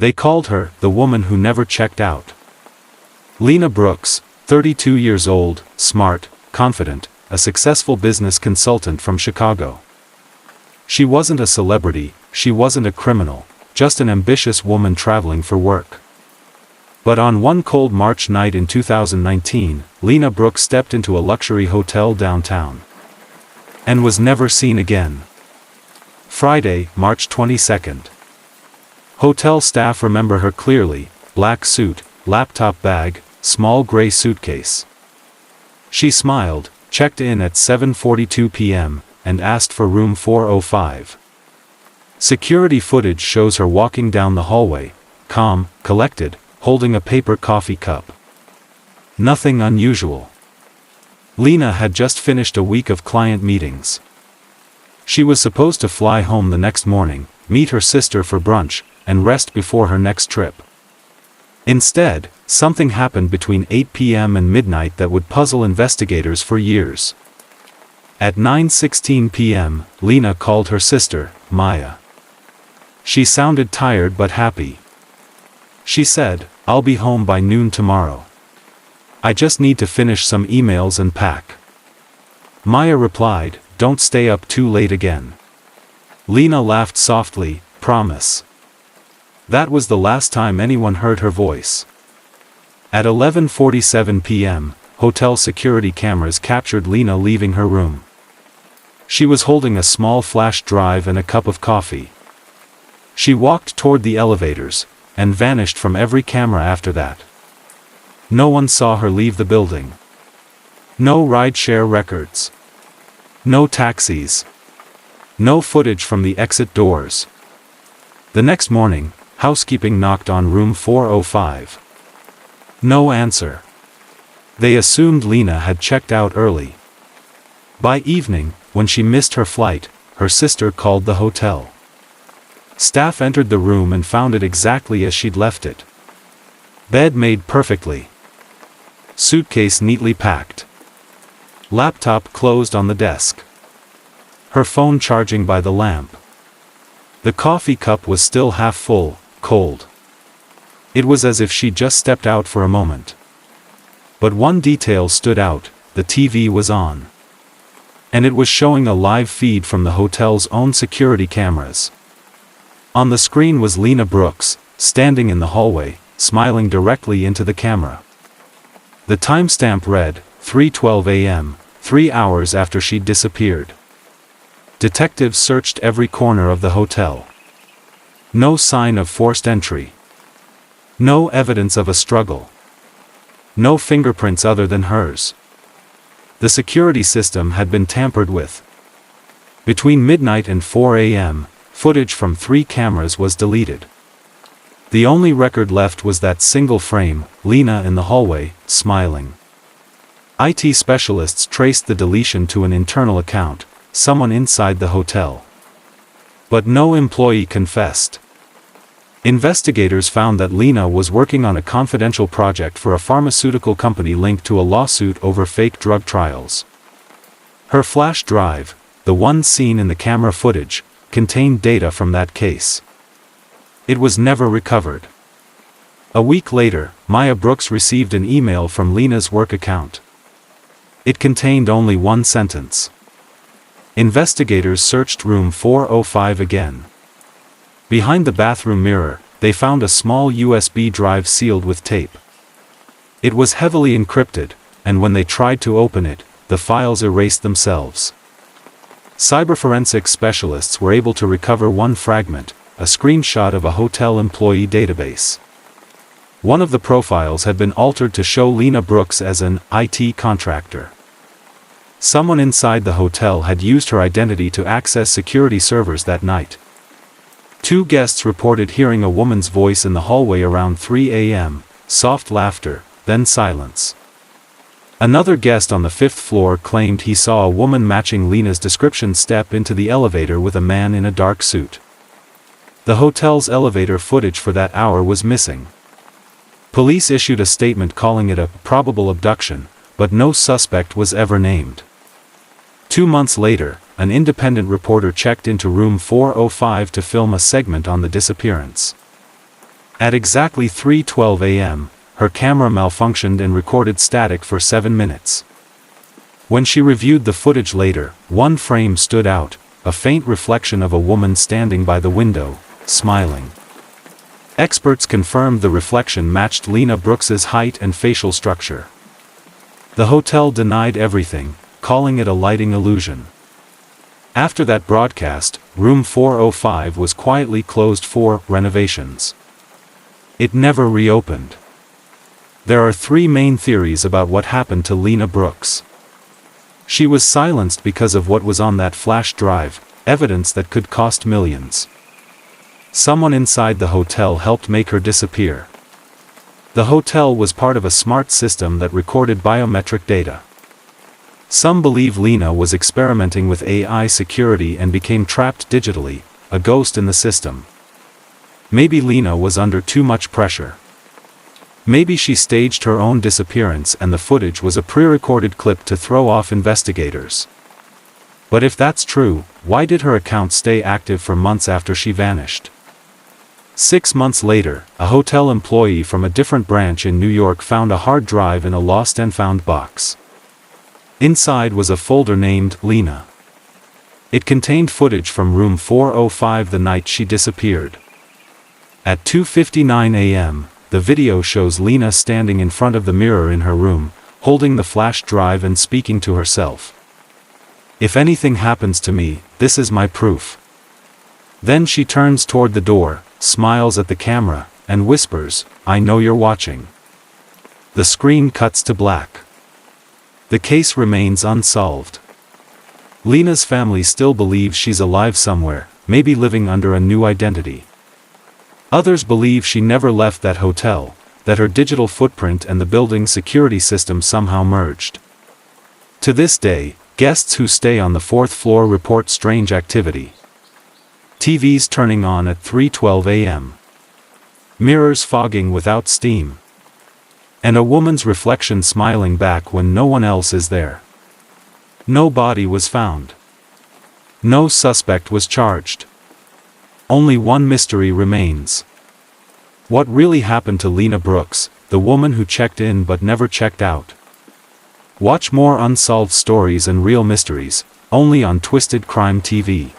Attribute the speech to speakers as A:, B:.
A: They called her the woman who never checked out. Lena Brooks, 32 years old, smart, confident, a successful business consultant from Chicago. She wasn't a celebrity, she wasn't a criminal, just an ambitious woman traveling for work. But on one cold March night in 2019, Lena Brooks stepped into a luxury hotel downtown. And was never seen again. Friday, March 22nd. Hotel staff remember her clearly: black suit, laptop bag, small gray suitcase. She smiled, checked in at 7:42 p.m., and asked for room 405. Security footage shows her walking down the hallway, calm, collected, holding a paper coffee cup. Nothing unusual. Lena had just finished a week of client meetings. She was supposed to fly home the next morning, meet her sister for brunch, and rest before her next trip. Instead, something happened between 8 p.m. and midnight that would puzzle investigators for years. At 9:16 p.m., Lena called her sister, Maya. She sounded tired but happy. She said, "I'll be home by noon tomorrow. I just need to finish some emails and pack." Maya replied, "Don't stay up too late again." Lena laughed softly, "Promise." That was the last time anyone heard her voice. At 11:47 p.m., hotel security cameras captured Lena leaving her room. She was holding a small flash drive and a cup of coffee. She walked toward the elevators, and vanished from every camera after that. No one saw her leave the building. No rideshare records. No taxis. No footage from the exit doors. The next morning, housekeeping knocked on room 405. No answer. They assumed Lena had checked out early. By evening, when she missed her flight, her sister called the hotel. Staff entered the room and found it exactly as she'd left it. Bed made perfectly. Suitcase neatly packed. Laptop closed on the desk. Her phone charging by the lamp. The coffee cup was still half full, cold. It was as if she just stepped out for a moment. But one detail stood out: the TV was on. And it was showing a live feed from the hotel's own security cameras. On the screen was Lena Brooks, standing in the hallway, smiling directly into the camera. The timestamp read, 3:12 a.m., 3 hours after she'd disappeared. Detectives searched every corner of the hotel. No sign of forced entry. No evidence of a struggle. No fingerprints other than hers. The security system had been tampered with. Between midnight and 4 a.m., footage from 3 cameras was deleted. The only record left was that single frame, Lena in the hallway, smiling. IT specialists traced the deletion to an internal account, someone inside the hotel. But no employee confessed. Investigators found that Lena was working on a confidential project for a pharmaceutical company linked to a lawsuit over fake drug trials. Her flash drive, the one seen in the camera footage, contained data from that case. It was never recovered. A week later, Maya Brooks received an email from Lena's work account. It contained only one sentence. Investigators searched room 405 again. Behind the bathroom mirror, they found a small USB drive sealed with tape. It was heavily encrypted, and when they tried to open it, the files erased themselves. Cyberforensics specialists were able to recover one fragment, a screenshot of a hotel employee database. One of the profiles had been altered to show Lena Brooks as an IT contractor. Someone inside the hotel had used her identity to access security servers that night. 2 guests reported hearing a woman's voice in the hallway around 3 a.m., soft laughter, then silence. Another guest on the 5th floor claimed he saw a woman matching Lena's description step into the elevator with a man in a dark suit. The hotel's elevator footage for that hour was missing. Police issued a statement calling it a probable abduction, but no suspect was ever named. 2 months later, an independent reporter checked into room 405 to film a segment on the disappearance. At exactly 3:12 a.m., her camera malfunctioned and recorded static for 7 minutes. When she reviewed the footage later, one frame stood out, a faint reflection of a woman standing by the window, smiling. Experts confirmed the reflection matched Lena Brooks's height and facial structure. The hotel denied everything, calling it a lighting illusion. After that broadcast, room 405 was quietly closed for renovations. It never reopened. There are 3 main theories about what happened to Lena Brooks. She was silenced because of what was on that flash drive, evidence that could cost millions. Someone inside the hotel helped make her disappear. The hotel was part of a smart system that recorded biometric data. Some believe Lena was experimenting with AI security and became trapped digitally, a ghost in the system. Maybe Lena was under too much pressure. Maybe she staged her own disappearance and the footage was a pre-recorded clip to throw off investigators. But if that's true, why did her account stay active for months after she vanished? 6 months later, a hotel employee from a different branch in New York found a hard drive in a lost and found box. Inside was a folder named Lena. It contained footage from room 405 the night she disappeared. At 2:59 a.m., the video shows Lena standing in front of the mirror in her room, holding the flash drive and speaking to herself. "If anything happens to me, this is my proof." Then she turns toward the door, smiles at the camera, and whispers, "I know you're watching." The screen cuts to black. The case remains unsolved. Lena's family still believes she's alive somewhere, maybe living under a new identity. Others believe she never left that hotel, that her digital footprint and the building's security system somehow merged. To this day, guests who stay on the 4th floor report strange activity. TVs turning on at 3:12 a.m. Mirrors fogging without steam. And a woman's reflection smiling back when no one else is there. No body was found. No suspect was charged. Only one mystery remains. What really happened to Lena Brooks, the woman who checked in but never checked out? Watch more unsolved stories and real mysteries, only on Twisted Crime TV.